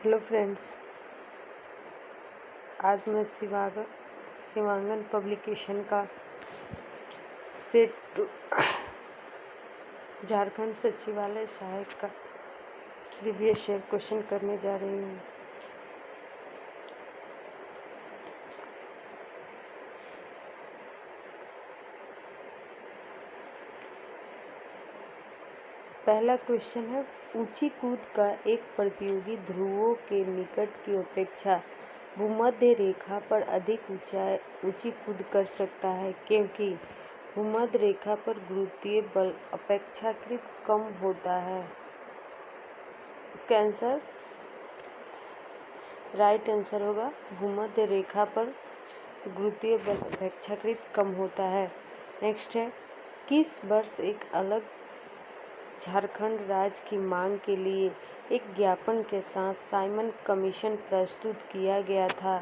Hello friends, आज मैं शिवांगन publication का सेट टू झारखंड सचिवालय सहायक का प्रीवियस ईयर क्वेश्चन करने जा रही हूँ। पहला क्वेश्चन है, ऊंची कूद का एक प्रतियोगी ध्रुवों के निकट की अपेक्षा भूमध्य रेखा पर अधिक ऊंची कूद कर सकता है क्योंकि भूमध्य रेखा पर गुरुत्वीय बल अपेक्षाकृत कम होता है। इसका आंसर राइट आंसर होगा भूमध्य रेखा पर गुरुत्वीय बल अपेक्षाकृत कम होता है। नेक्स्ट है, किस वर्ष एक अलग झारखंड राज्य की मांग के लिए एक ज्ञापन के साथ साइमन कमीशन प्रस्तुत किया गया था?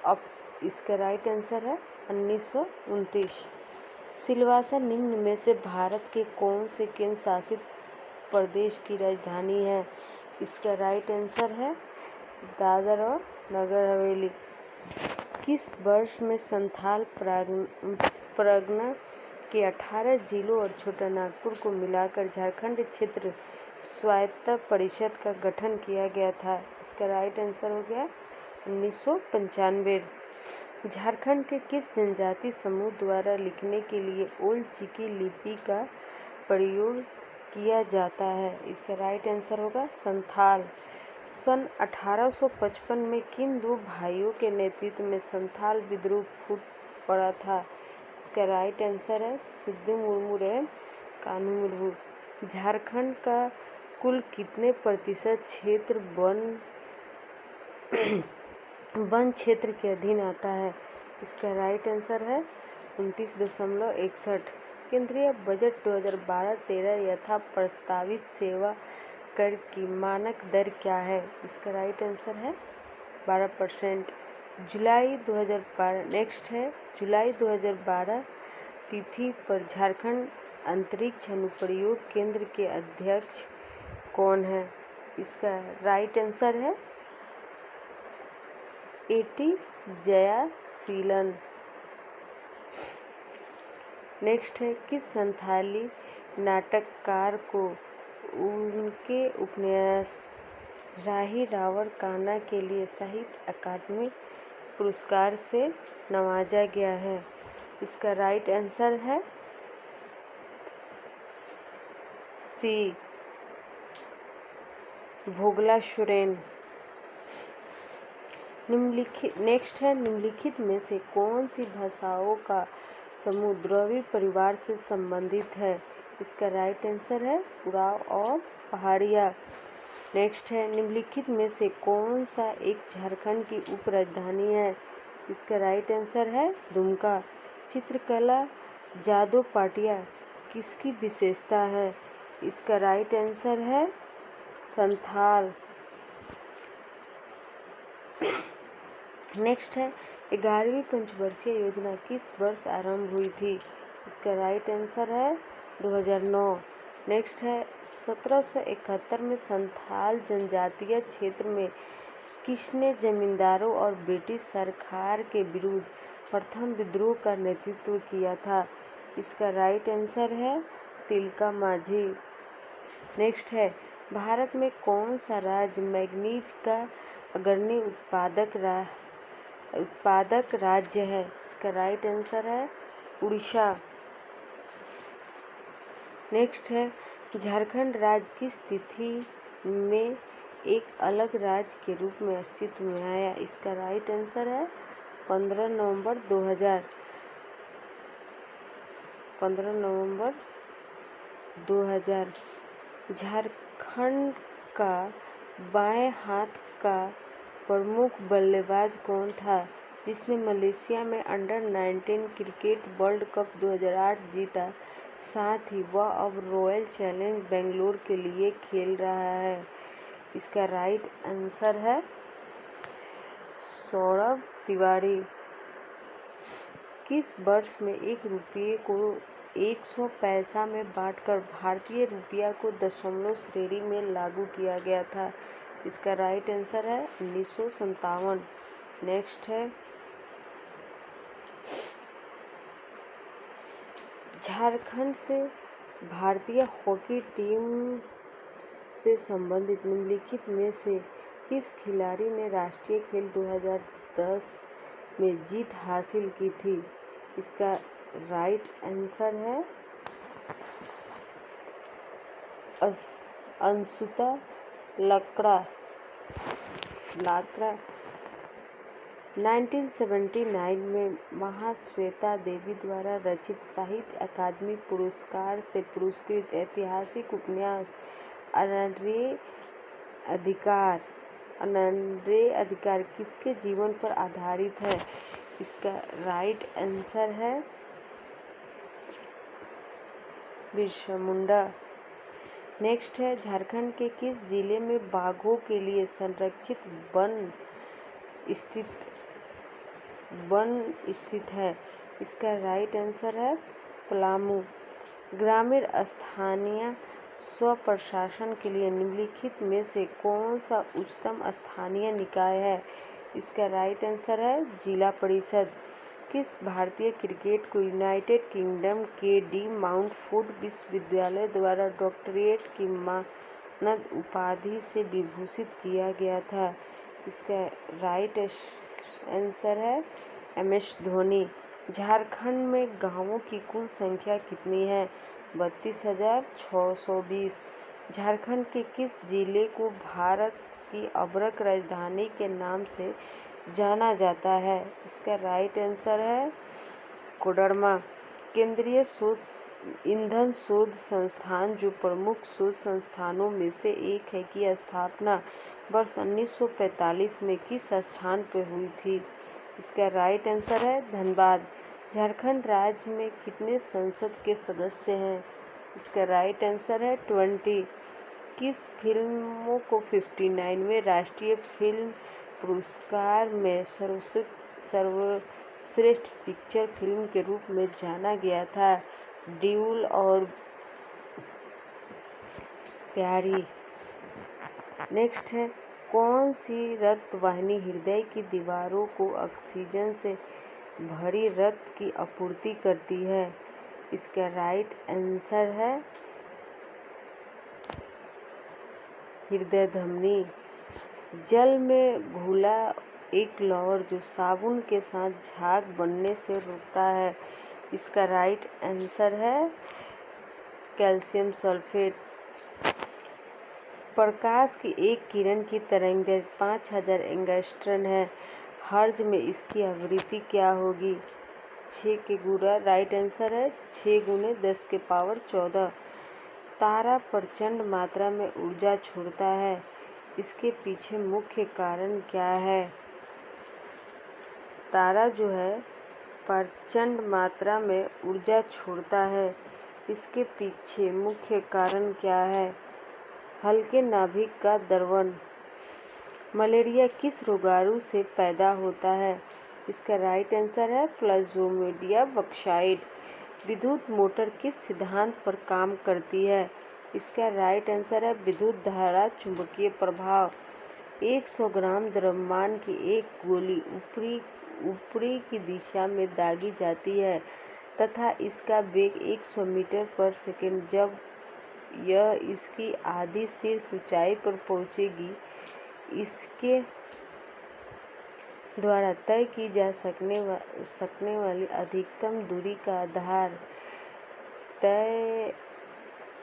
अब इसका राइट आंसर है 1929। सिलवासा निम्न में से भारत के कौन से केंद्र शासित प्रदेश की राजधानी है? इसका राइट आंसर है दादर और नगर हवेली। किस वर्ष में संथाल परगना के 18 जिलों और छोटा नागपुर को मिलाकर झारखंड क्षेत्र स्वायत्तता परिषद का गठन किया गया था? इसका राइट आंसर हो गया 1995। झारखंड के किस जनजाति समूह द्वारा लिखने के लिए ओल्ड चिकी लिपि का प्रयोग किया जाता है? इसका राइट आंसर होगा संथाल। सन 1855 में किन दो भाइयों के नेतृत्व में संथाल विद्रोह फूट पड़ा था? इसका राइट आंसर है सिद्धू मुर्मू एवं कान्हू मुर्मू। झारखंड का कुल कितने प्रतिशत क्षेत्र वन क्षेत्र के अधीन आता है? इसका राइट आंसर है 29.61। केंद्रीय बजट 2012-13 यथा प्रस्तावित सेवा कर की मानक दर क्या है? इसका राइट आंसर है 12%। जुलाई 2012 नेक्स्ट है, जुलाई 2012 तिथि पर झारखंड अंतरिक्ष अनुप्रयोग केंद्र के अध्यक्ष कौन है? इसका राइट आंसर है A.T. जयाशीलन। नेक्स्ट है, किस संथाली नाटककार को उनके उपन्यास राही रावण कान्हा के लिए साहित्य अकादमी पुरस्कार से नवाजा गया है? इसका राइट आंसर है सी भोगला सोरेन। नेक्स्ट है, निम्नलिखित में से कौन सी भाषाओं का समूह द्रविड़ परिवार से संबंधित है? इसका राइट आंसर है उराव और पहाड़िया। नेक्स्ट है, निम्नलिखित में से कौन सा एक झारखंड की उप राजधानी है? इसका राइट आंसर है दुमका। चित्रकला जादव पाटिया किसकी विशेषता है? इसका राइट आंसर है संथाल। नेक्स्ट है, 11वीं पंचवर्षीय योजना किस वर्ष आरंभ हुई थी? इसका राइट आंसर है 2009। नेक्स्ट है, 1771 में संथाल जनजातीय क्षेत्र में किसने जमींदारों और ब्रिटिश सरकार के विरुद्ध प्रथम विद्रोह का नेतृत्व किया था? इसका राइट आंसर है तिलका मांझी। नेक्स्ट है, भारत में कौन सा राज्य मैंगनीज का अग्रणी उत्पादक राज्य है? इसका राइट आंसर है उड़ीसा। नेक्स्ट है, झारखंड राज्य किस तिथि में एक अलग राज्य के रूप में अस्तित्व में आया? इसका राइट आंसर है 15 नवंबर 2000। 15 नवंबर 2000। झारखंड का बाएं हाथ का प्रमुख बल्लेबाज कौन था जिसने मलेशिया में अंडर-19 क्रिकेट वर्ल्ड कप 2008 जीता? साथ ही वह अब रॉयल चैलेंज बेंगलोर के लिए खेल रहा है। इसका राइट आंसर है सौरभ तिवारी। किस वर्ष में 1 रुपये को 100 पैसा में बांटकर भारतीय रुपया को दशमलव श्रेणी में लागू किया गया था? इसका राइट आंसर है 1957। नेक्स्ट है झारखंड से भारतीय हॉकी टीम से संबंधित निम्नलिखित में से किस खिलाड़ी ने राष्ट्रीय खेल 2010 में जीत हासिल की थी? इसका राइट आंसर है अंशुता लाकड़ा। 1979 में महाश्वेता देवी द्वारा रचित साहित्य अकादमी पुरस्कार से पुरस्कृत ऐतिहासिक उपन्यास अनन्य अधिकार किसके जीवन पर आधारित है? इसका राइट आंसर है बिरसा मुंडा। नेक्स्ट है झारखंड के किस जिले में बाघों के लिए संरक्षित वन स्थित है? इसका राइट आंसर है पलामू। ग्रामीण स्थानीय स्व प्रशासन के लिए निम्नलिखित में से कौन सा उच्चतम स्थानीय निकाय है? इसका राइट आंसर है जिला परिषद। किस भारतीय क्रिकेट को यूनाइटेड किंगडम के डी माउंटफोर्ड विश्वविद्यालय द्वारा डॉक्टरेट की मानद उपाधि से विभूषित किया गया था? इसका राइट आंसर है MS धोनी। झारखंड में गांवों की कुल संख्या कितनी है? 32,620। झारखंड के किस जिले को भारत की अब्रक राजधानी के नाम से जाना जाता है? इसका राइट आंसर है कोडरमा। केंद्रीय ईंधन शोध संस्थान जो प्रमुख शोध संस्थानों में से एक है की स्थापना वर्ष 1945 में किस स्थान पर हुई थी? इसका राइट आंसर है धनबाद। झारखंड राज्य में कितने संसद के सदस्य हैं? इसका राइट आंसर है 20। किस फिल्मों को 59वें राष्ट्रीय फिल्म पुरस्कार में सर्वश्रेष्ठ पिक्चर फिल्म के रूप में जाना गया था? ड्यूल और प्यारी। नेक्स्ट है कौन सी रक्त वाहिनी हृदय की दीवारों को ऑक्सीजन से भरी रक्त की आपूर्ति करती है? इसका राइट आंसर है हृदय धमनी। जल में घुला एक लवण जो साबुन के साथ झाग बनने से रोकता है, इसका राइट आंसर है कैल्शियम सल्फेट। प्रकाश की एक किरण की तरंगदैर्घ्य 5000 एंगस्ट्रम है। हर्ट्ज में इसकी आवृत्ति क्या होगी? 6 के गुणा। राइट आंसर है 6 × 10⁻14। तारा प्रचंड मात्रा में ऊर्जा छोड़ता है, इसके पीछे मुख्य कारण क्या है? तारा जो है प्रचंड मात्रा में ऊर्जा छोड़ता है, इसके पीछे मुख्य कारण क्या है? हल्के नाभिक का द्रवण। मलेरिया किस रोगाणु से पैदा होता है? इसका राइट आंसर है प्लाज्मोडियम बॉक्साइड। विद्युत मोटर किस सिद्धांत पर काम करती है? इसका राइट आंसर है विद्युत धारा चुंबकीय प्रभाव। 100 ग्राम द्रव्यमान की एक गोली ऊपरी की दिशा में दागी जाती है तथा इसका वेग 100 मीटर पर सेकंड। जब यह इसकी आधी शीर्ष ऊंचाई पर पहुंचेगी, इसके द्वारा तय की जा सकने वाली अधिकतम दूरी का आधार तय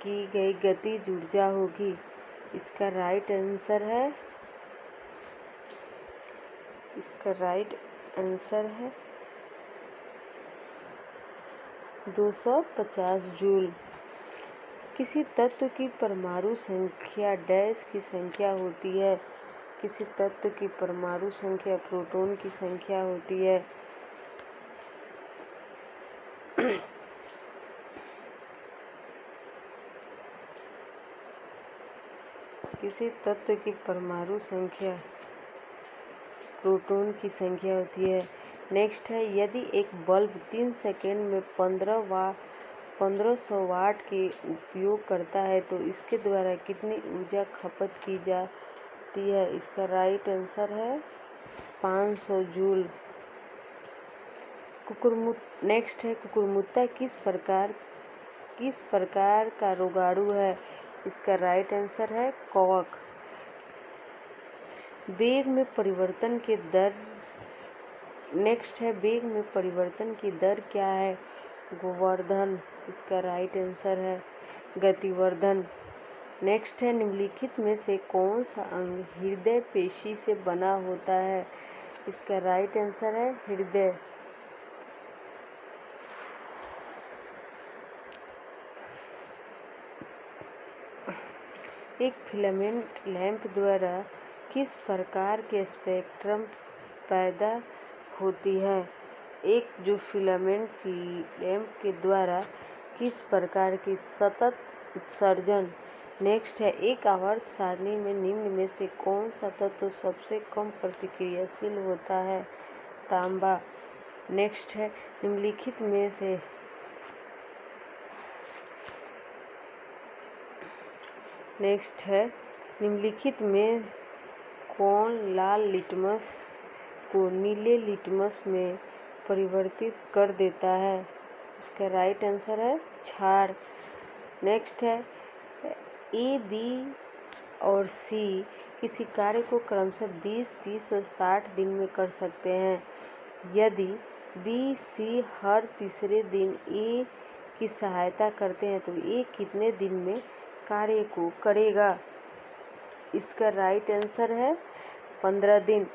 की गई गतिज ऊर्जा होगी। इसका राइट आंसर है 250 जूल। किसी तत्व की परमाणु संख्या डैश की संख्या होती है? किसी तत्व की परमाणु संख्या प्रोटॉन की संख्या होती है। किसी तत्व की परमाणु संख्या प्रोटॉन की संख्या होती है। नेक्स्ट है यदि एक बल्ब 3 सेकंड में 1500 वाट के उपयोग करता है तो इसके द्वारा कितनी ऊर्जा खपत की जा होती है? इसका राइट आंसर है 500 जूल। नेक्स्ट है कुकुरमुत्ता किस प्रकार का रोगाणु है? इसका राइट आंसर है कवक। वेग में परिवर्तन की दर नेक्स्ट है वेग में परिवर्तन की दर क्या है? गोवर्धन। इसका राइट आंसर है गतिवर्धन। नेक्स्ट है निम्नलिखित में से कौन सा अंग हृदय पेशी से बना होता है? इसका राइट आंसर है हृदय। एक फिलामेंट लैंप द्वारा किस प्रकार के स्पेक्ट्रम पैदा होती है? एक जो फिलामेंट लैंप के द्वारा किस प्रकार की सतत उत्सर्जन? नेक्स्ट है एक आवर्त सारणी में निम्न में से कौन सा तत्व सबसे कम प्रतिक्रियाशील होता है? तांबा। नेक्स्ट है निम्नलिखित में कौन लाल लिटमस को नीले लिटमस में परिवर्तित कर देता है? इसका राइट आंसर है क्षार। नेक्स्ट है ए, बी और सी किसी कार्य को क्रमशः 20, 30 और 60 दिन में कर सकते हैं। यदि बी, सी हर तीसरे दिन ए की सहायता करते हैं तो ए कितने दिन में कार्य को करेगा? इसका राइट आंसर है 15 दिन।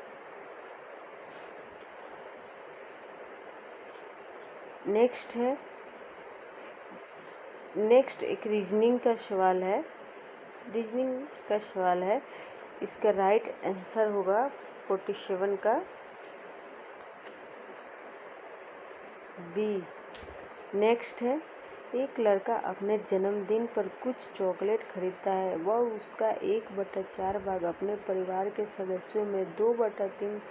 नेक्स्ट एक रीजनिंग का सवाल है। इसका राइट आंसर होगा 47 का बी। नेक्स्ट है एक लड़का अपने जन्मदिन पर कुछ चॉकलेट खरीदता है। वह उसका 1/4 भाग अपने परिवार के सदस्यों में 2/3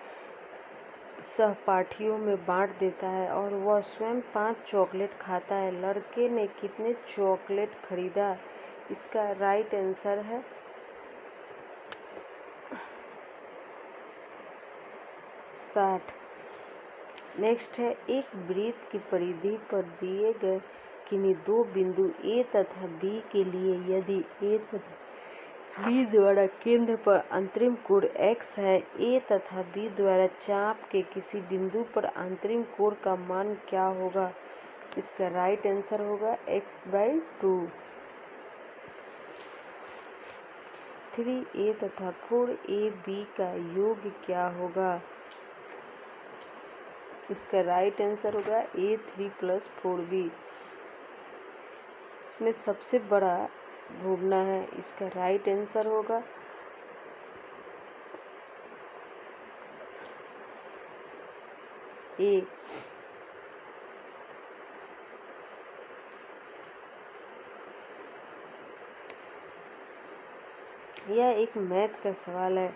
सहपाठियों में बांट देता है और वह स्वयं 5 चॉकलेट खाता है। लड़के ने कितने चॉकलेट खरीदा? इसका राइट आंसर है 60। नेक्स्ट है एक वृत्त की परिधि पर दिए गए किन्हीं दो बिंदु ए तथा बी के लिए यदि ए तथा बी द्वारा केंद्र पर अंतरिम कोण x है, ए तथा बी द्वारा चाप के किसी बिंदु पर अंतरिम कोण का मान क्या होगा? इसका राइट आंसर होगा x/2। 3a तथा 4ab का योग क्या होगा? इसका राइट आंसर होगा a3 + 4b। इसमें सबसे बड़ा ढूंढना है। इसका राइट आंसर होगा ए। यह एक मैथ का सवाल है।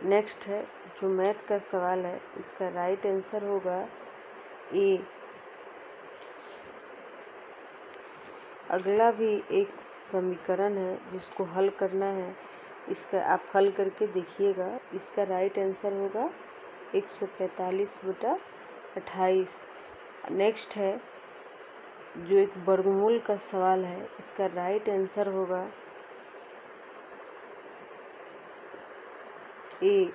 नेक्स्ट है जो मैथ का सवाल है इसका राइट आंसर होगा ए। अगला भी एक समीकरण है जिसको हल करना है। इसका आप हल करके देखिएगा। इसका राइट आंसर होगा 145/28। नेक्स्ट है जो एक वर्गमूल का सवाल है। इसका राइट आंसर होगा ए।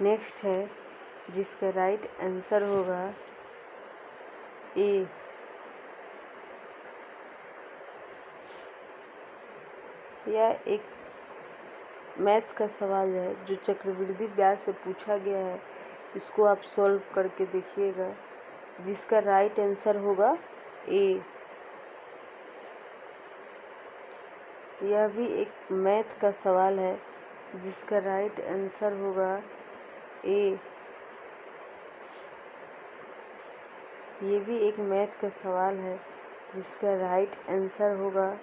नेक्स्ट है जिसका राइट आंसर होगा ए। यह एक मैथ्स का सवाल है जो चक्रवृद्धि ब्याज से पूछा गया है। इसको आप सॉल्व करके देखिएगा। जिसका राइट आंसर होगा ए। यह भी एक मैथ का सवाल है जिसका राइट आंसर होगा ए। ये भी एक मैथ का सवाल है जिसका राइट आंसर होगा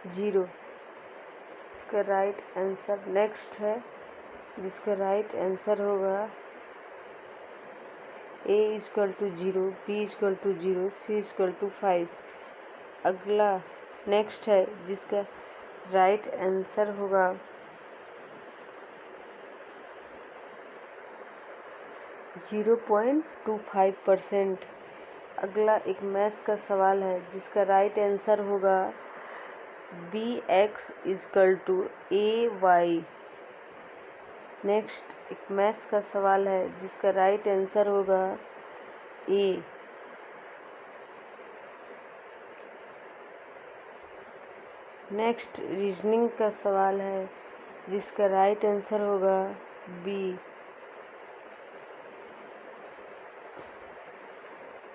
0। इसका राइट आंसर नेक्स्ट है जिसका राइट आंसर होगा a = 0, b = 0, c = 5। अगला नेक्स्ट है जिसका राइट आंसर होगा 0.25%। अगला एक मैथ्स का सवाल है जिसका राइट आंसर होगा bx=ay। नेक्स्ट एक मैथ्स का सवाल है जिसका राइट आंसर होगा ए। नेक्स्ट रीजनिंग का सवाल है जिसका राइट आंसर होगा बी।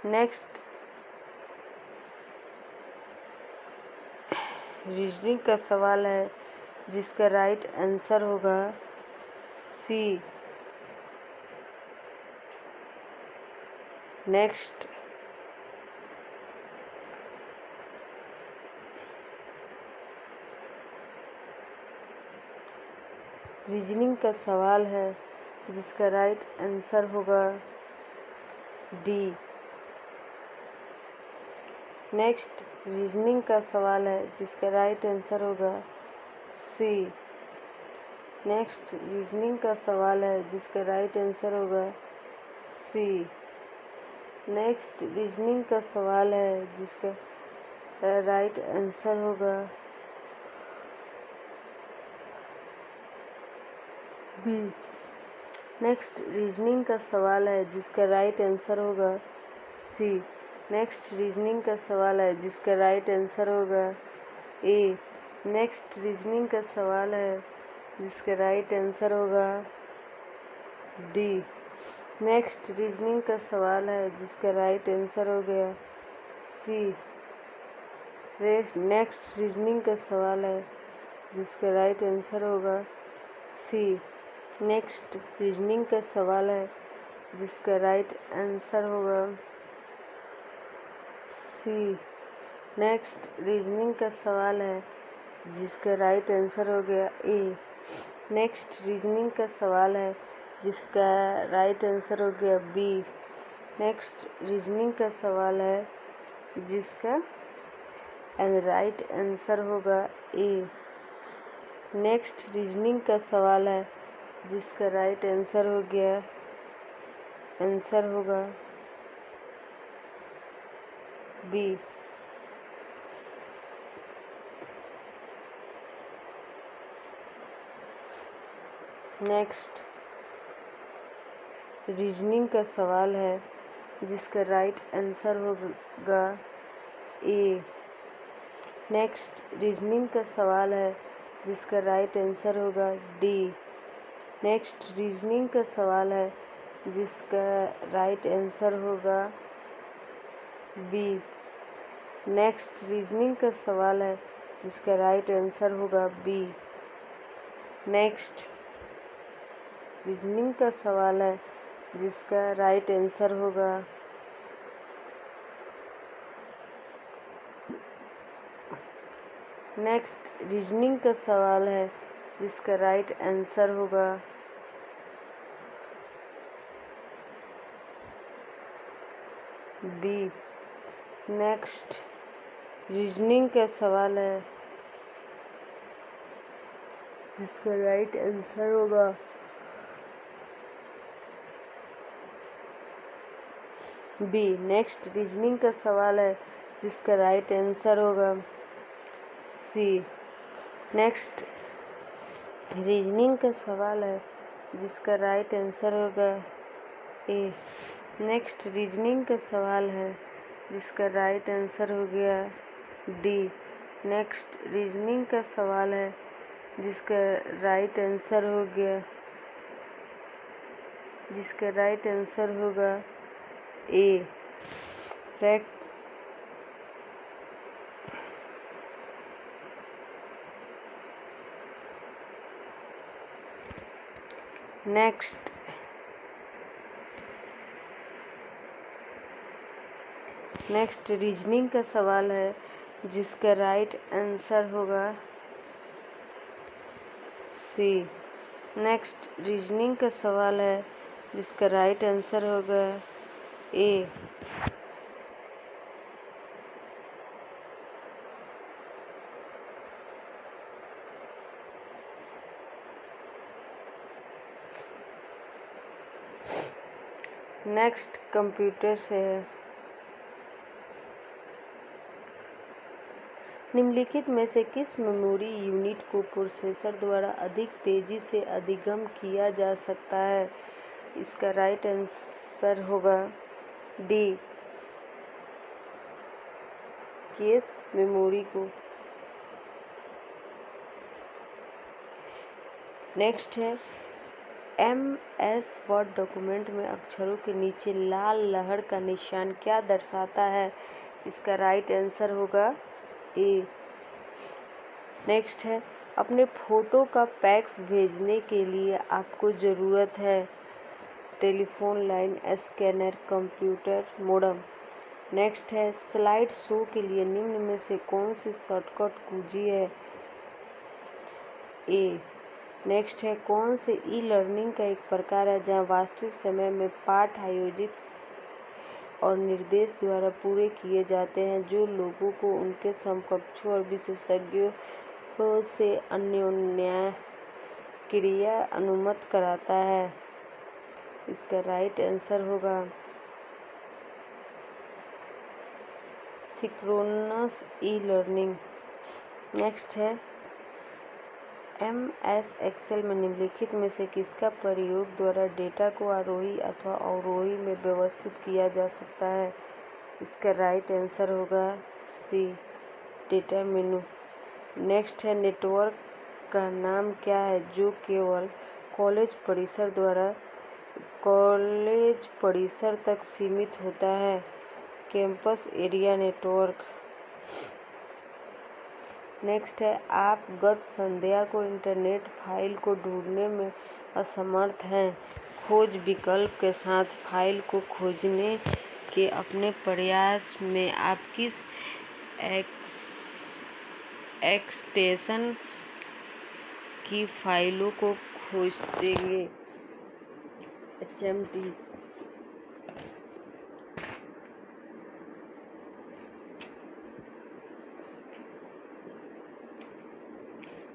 नेक्स्ट रीजनिंग का सवाल है जिसका राइट आंसर होगा सी। नेक्स्ट रीजनिंग का सवाल है जिसका राइट आंसर होगा डी। नेक्स्ट रीजनिंग का सवाल है जिसका राइट आंसर होगा सी। नेक्स्ट रीजनिंग का सवाल है जिसका राइट आंसर होगा सी। नेक्स्ट रीजनिंग का सवाल है जिसका राइट आंसर होगा बी। नेक्स्ट रीजनिंग का सवाल है जिसका राइट आंसर होगा सी। नेक्स्ट रीजनिंग का सवाल है जिसका राइट आंसर होगा ए। नेक्स्ट रीजनिंग का सवाल है जिसका राइट आंसर होगा डी। नेक्स्ट रीजनिंग का सवाल है जिसका राइट आंसर हो गया सी। नेक्स्ट रीजनिंग का सवाल है जिसका राइट आंसर होगा सी। नेक्स्ट रीजनिंग का सवाल है जिसका राइट आंसर होगा सी। नेक्स्ट रीजनिंग का सवाल है जिसका राइट आंसर हो गया ए। नेक्स्ट रीजनिंग का सवाल है जिसका राइट आंसर हो गया बी। नेक्स्ट रीजनिंग का सवाल है जिसका राइट आंसर होगा ए। नेक्स्ट रीजनिंग का सवाल है जिसका राइट आंसर होगा बी। नेक्स्ट रीजनिंग का सवाल है जिसका राइट आंसर होगा ए। नेक्स्ट रीजनिंग का सवाल है जिसका राइट आंसर होगा डी। नेक्स्ट रीजनिंग का सवाल है जिसका राइट आंसर होगा बी। नेक्स्ट रीजनिंग का सवाल है जिसका राइट आंसर होगा बी। नेक्स्ट रीजनिंग का सवाल है जिसका राइट आंसर होगा नेक्स्ट रीजनिंग का सवाल है जिसका राइट आंसर होगा बी। नेक्स्ट रीजनिंग का सवाल है जिसका राइट आंसर होगा बी। नेक्स्ट रीजनिंग का सवाल है जिसका राइट आंसर होगा सी। नेक्स्ट रीजनिंग का सवाल है जिसका राइट आंसर होगा ए। नेक्स्ट रीजनिंग का सवाल है जिसका राइट आंसर हो गया डी। नेक्स्ट रीजनिंग का सवाल है जिसका राइट आंसर होगा ए। नेक्स्ट रीजनिंग का सवाल है जिसका राइट आंसर होगा सी। नेक्स्ट रीजनिंग का सवाल है जिसका राइट आंसर होगा ए। नेक्स्ट कंप्यूटर से है। निम्नलिखित में से किस मेमोरी यूनिट को प्रोसेसर द्वारा अधिक तेजी से अधिगम किया जा सकता है? इसका राइट आंसर होगा डी, केस मेमोरी को। नेक्स्ट है MS वर्ड डॉक्यूमेंट में अक्षरों के नीचे लाल लहर का निशान क्या दर्शाता है? इसका राइट आंसर होगा ए। नेक्स्ट है अपने फ़ोटो का फैक्स भेजने के लिए आपको ज़रूरत है telephone line, scanner, computer modem. Next है स्लाइड शो के लिए निम्न में से कौन सी शॉर्टकट कुंजी है? ए। नेक्स्ट है कौन से ई लर्निंग का एक प्रकार है जहां वास्तविक समय में पाठ आयोजित और निर्देश द्वारा पूरे किए जाते हैं, जो लोगों को उनके समकक्षों और विशेषज्ञों से अन्योन्या क्रिया अनुमत कराता है? इसका राइट आंसर होगा सिंक्रोनस ई लर्निंग। नेक्स्ट है MS एक्सेल में निम्नलिखित में से किसका प्रयोग द्वारा डेटा को आरोही अथवा अवरोही में व्यवस्थित किया जा सकता है? इसका राइट आंसर होगा सी, डेटा मेनू। नेक्स्ट है नेटवर्क का नाम क्या है जो केवल कॉलेज परिसर तक सीमित होता है? Campus area network. नेक्स्ट है आप गत संध्या को इंटरनेट फाइल को ढूंढने में असमर्थ हैं। खोज विकल्प के साथ फाइल को खोजने के अपने प्रयास में आप किस एक्सटेंशन की फाइलों को खोजेंगे? HMT।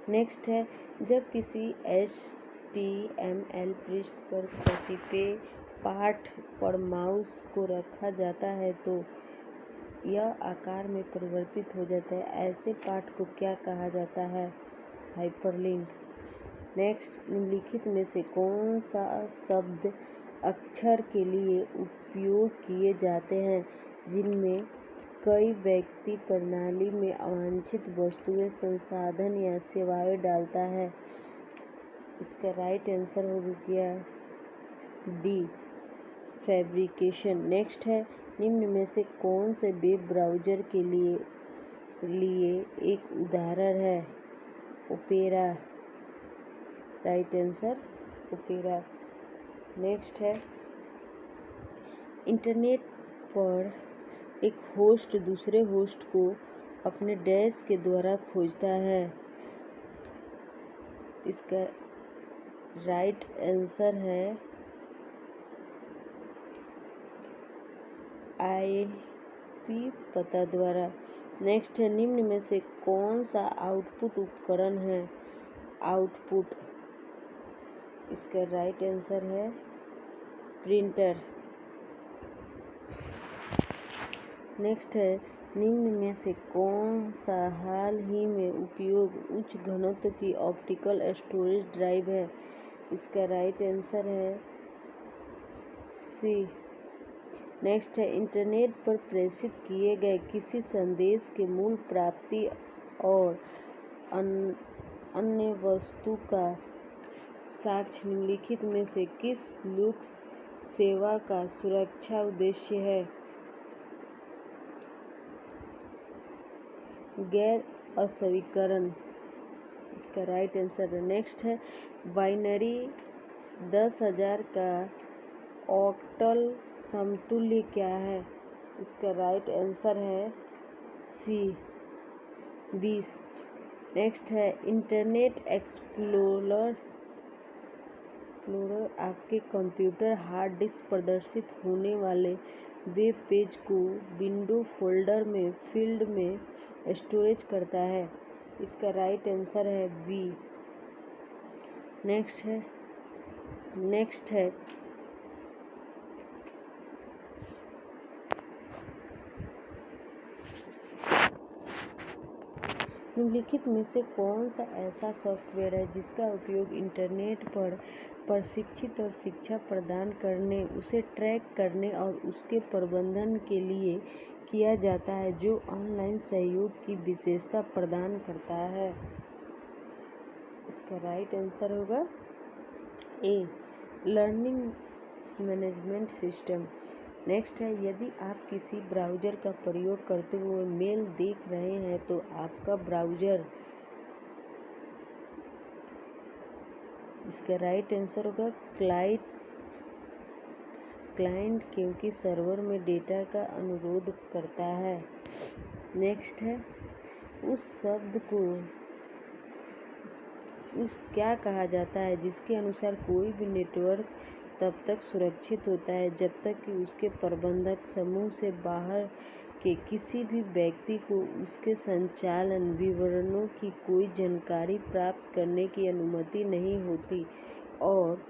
नेक्स्ट है जब किसी HTML पृष्ठ पर कतिपय पाठ पर माउस को रखा जाता है तो यह आकार में परिवर्तित हो जाता है। ऐसे पाठ को क्या कहा जाता है? हाइपरलिंक। नेक्स्ट निम्नलिखित में से कौन सा शब्द अक्षर के लिए उपयोग किए जाते हैं जिनमें कई व्यक्ति प्रणाली में अवांछित वस्तुएं, संसाधन या सेवाएं डालता है? इसका राइट आंसर होगा क्या? D, fabrication. नेक्स्ट है निम्न में से कौन से वेब ब्राउज़र के लिए एक उदाहरण है? Opera. Right answer opera. Next है इंटरनेट पर एक होस्ट दूसरे होस्ट को अपने डैश के द्वारा खोजता है। इसका राइट आंसर है IP पता द्वारा। नेक्स्ट है निम्न में से कौन सा आउटपुट उपकरण है? आउटपुट। इसका राइट आंसर है प्रिंटर। नेक्स्ट है निम्न में से कौन सा हाल ही में उपयोग उच्च घनत्व की ऑप्टिकल स्टोरेज ड्राइव है? इसका राइट आंसर है सी। नेक्स्ट है इंटरनेट पर प्रेषित किए गए किसी संदेश के मूल प्राप्ति और अन्य वस्तु का साक्ष्य निम्नलिखित में से किस लुक्स सेवा का सुरक्षा उद्देश्य है? गैर अस्वीकरण। इसका राइट आंसर है। नेक्स्ट है बाइनरी 10,000 का ऑक्टल समतुल्य क्या है? इसका राइट आंसर है सी, 20। नेक्स्ट है इंटरनेट एक्सप्लोरर आपके कंप्यूटर हार्ड डिस्क प्रदर्शित होने वाले वेब पेज को विंडो फोल्डर में फील्ड में स्टोरेज करता है। इसका राइट आंसर है बी। नेक्स्ट है निम्नलिखित में से कौन सा ऐसा सॉफ्टवेयर है जिसका उपयोग इंटरनेट पर प्रशिक्षित और शिक्षा प्रदान करने, उसे ट्रैक करने और उसके प्रबंधन के लिए किया जाता है, जो ऑनलाइन सहयोग की विशेषता प्रदान करता है? इसका राइट आंसर होगा ए, लर्निंग मैनेजमेंट सिस्टम। नेक्स्ट है, यदि आप किसी ब्राउज़र का प्रयोग करते हुए मेल देख रहे हैं तो आपका ब्राउज़र, इसका राइट आंसर होगा क्लाइंट, क्योंकि सर्वर में डेटा का अनुरोध करता है। नेक्स्ट है, उस शब्द को क्या कहा जाता है जिसके अनुसार कोई भी नेटवर्क तब तक सुरक्षित होता है जब तक कि उसके प्रबंधक समूह से बाहर के किसी भी व्यक्ति को उसके संचालन विवरणों की कोई जानकारी प्राप्त करने की अनुमति नहीं होती और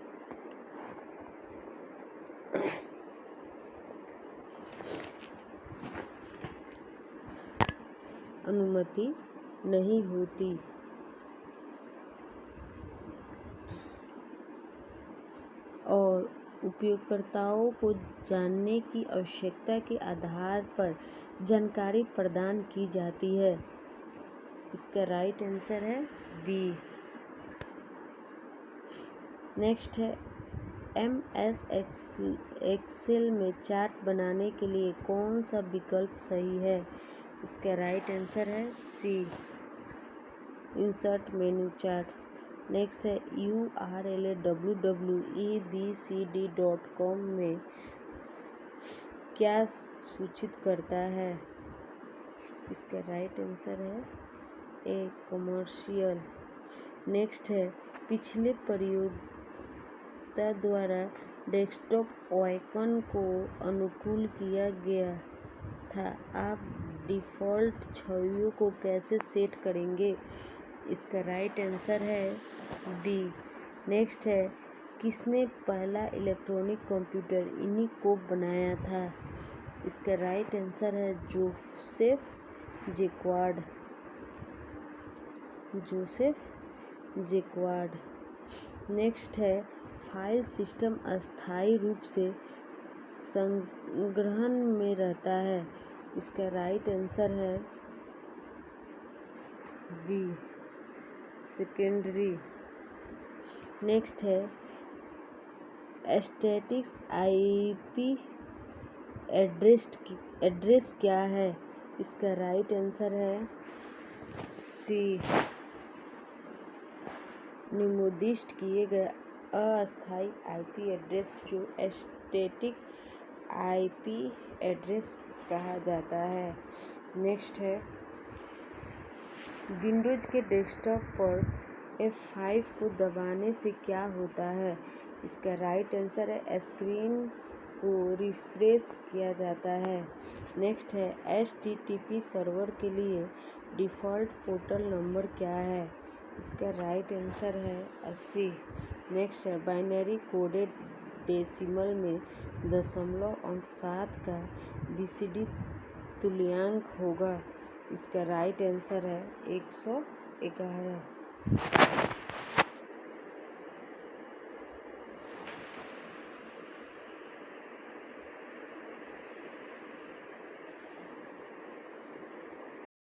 और उपयोगकर्ताओं को जानने की आवश्यकता के आधार पर जानकारी प्रदान की जाती है। इसका राइट आंसर है बी। नेक्स्ट है, MS एक्सेल में चार्ट बनाने के लिए कौन सा विकल्प सही है? इसका राइट आंसर है सी, इंसर्ट मेनू चार्ट्स। नेक्स्ट है, URL www.abcd.com में क्या सूचित करता है? इसका राइट आंसर है ए, कमर्शियल। नेक्स्ट है, पिछले प्रयोक्ता द्वारा डेस्कटॉप आइकन को अनुकूल किया गया था, आप डिफ़ॉल्ट छवियों को कैसे सेट करेंगे? इसका राइट आंसर है बी। नेक्स्ट है, किसने पहला इलेक्ट्रॉनिक कंप्यूटर यूनिकोड बनाया था? इसका राइट आंसर है जोसेफ जैक्वार्ड। नेक्स्ट है, फाइल सिस्टम अस्थायी रूप से संग्रहण में रहता है। इसका राइट आंसर है बी, सेकेंडरी। नेक्स्ट है, स्टैटिक IP एड्रेस क्या है? इसका राइट आंसर है सी, निर्दिष्ट किए गए अस्थायी IP एड्रेस जो स्टैटिक IP एड्रेस कहा जाता है। नेक्स्ट है, विंडोज के डेस्कटॉप पर F5 को दबाने से क्या होता है? इसका राइट आंसर है स्क्रीन को रिफ्रेश किया जाता है। नेक्स्ट है, HTTP सर्वर के लिए डिफ़ॉल्ट पोर्ट नंबर क्या है? इसका राइट आंसर है 80। नेक्स्ट है, बाइनरी कोडेड डेसिमल में दशमलव अंक 7 का BCD तुल्यांक होगा। इसका राइट आंसर है 111।